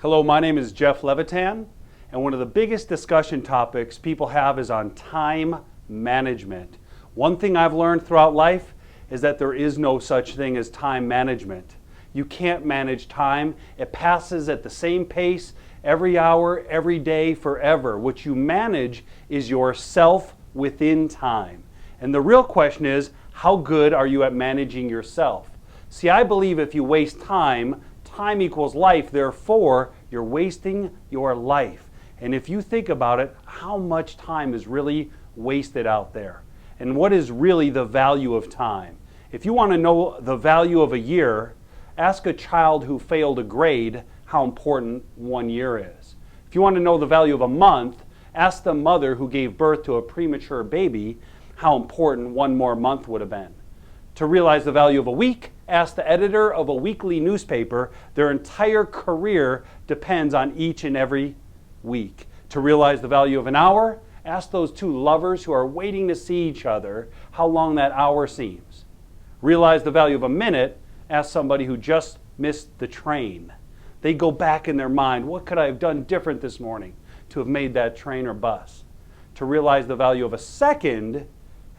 Hello, my name is Jeff Levitan, and one of the biggest discussion topics people have is on time management. One thing I've learned throughout life is that there is no such thing as time management. You can't manage time. It passes at the same pace every hour, every day, forever. What you manage is yourself within time. And the real question is, how good are you at managing yourself? See, I believe if you waste time, time equals life, therefore you're wasting your life. And if you think about it, how much time is really wasted out there? And what is really the value of time? If you want to know the value of a year, ask a child who failed a grade how important 1 year is. If you want to know the value of a month, ask the mother who gave birth to a premature baby how important one more month would have been. To realize the value of a week, ask the editor of a weekly newspaper. Their entire career depends on each and every week. To realize the value of an hour, ask those two lovers who are waiting to see each other how long that hour seems. Realize the value of a minute, ask somebody who just missed the train. They go back in their mind, what could I have done different this morning to have made that train or bus? To realize the value of a second,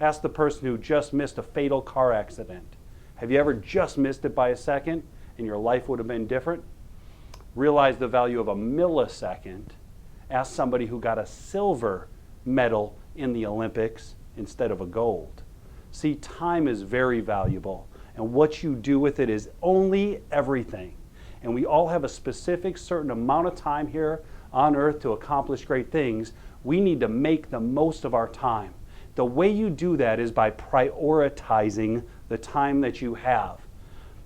ask the person who just missed a fatal car accident. Have you ever just missed it by a second and your life would have been different? Realize the value of a millisecond. Ask somebody who got a silver medal in the Olympics instead of a gold. See, time is very valuable, and what you do with it is only everything. And we all have a specific certain amount of time here on earth to accomplish great things. We need to make the most of our time. The way you do that is by prioritizing the time that you have.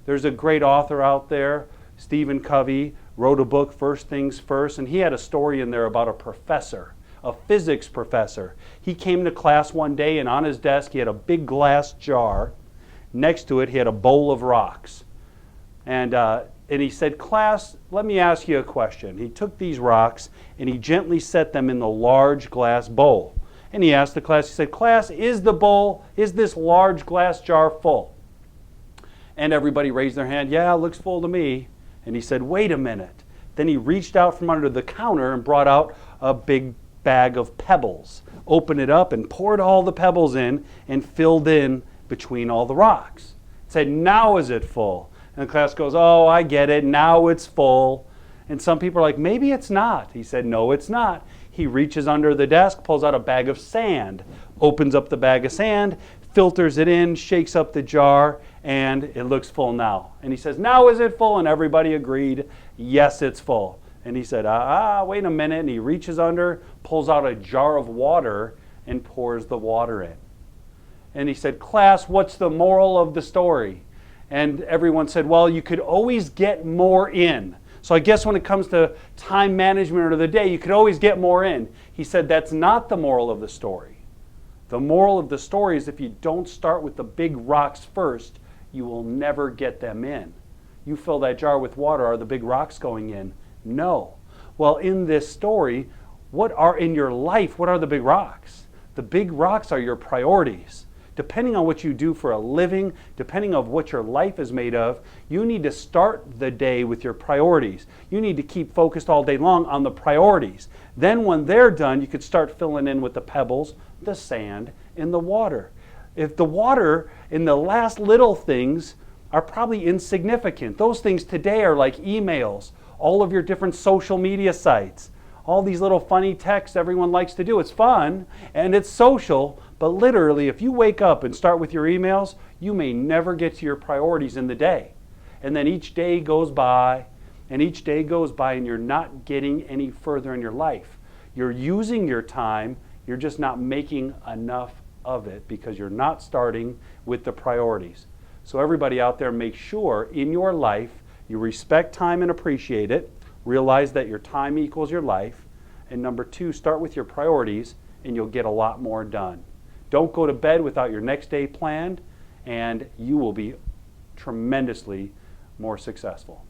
There's a great author out there, Stephen Covey, wrote a book, First Things First, and he had a story in there about a professor, a physics professor. He came to class one day, and on his desk he had a big glass jar. Next to it he had a bowl of rocks. And he said, "Class, let me ask you a question." He took these rocks and he gently set them in the large glass bowl. And he asked the class, he said, "Class, is this large glass jar full?" And everybody raised their hand, "Yeah, it looks full to me." And he said, "Wait a minute." Then he reached out from under the counter and brought out a big bag of pebbles, opened it up and poured all the pebbles in and filled in between all the rocks. He said, "Now is it full?" And the class goes, "Oh, I get it, now it's full." And some people are like, "Maybe it's not." He said, "No, it's not." He reaches under the desk, pulls out a bag of sand, opens up the bag of sand, filters it in, shakes up the jar, and it looks full now. And he says, "Now is it full?" And everybody agreed, "Yes, it's full." And he said, wait a minute. And he reaches under, pulls out a jar of water, and pours the water in. And he said, "Class, what's the moral of the story?" And everyone said, "Well, you could always get more in. So I guess when it comes to time management of the day, you could always get more in." He said, "That's not the moral of the story. The moral of the story is if you don't start with the big rocks first, you will never get them in. You fill that jar with water, are the big rocks going in? No." Well, in this story, what are in your life, what are the big rocks? The big rocks are your priorities. Depending on what you do for a living, depending on what your life is made of, you need to start the day with your priorities. You need to keep focused all day long on the priorities. Then when they're done, you could start filling in with the pebbles, the sand, and the water. If the water and the last little things are probably insignificant. Those things today are like emails, all of your different social media sites, all these little funny texts everyone likes to do. It's fun and it's social, but literally if you wake up and start with your emails, you may never get to your priorities in the day. And then each day goes by and each day goes by and you're not getting any further in your life. You're using your time, you're just not making enough of it because you're not starting with the priorities. So everybody out there, make sure in your life you respect time and appreciate it. Realize that your time equals your life. And number 2, start with your priorities and you'll get a lot more done. Don't go to bed without your next day planned and you will be tremendously more successful.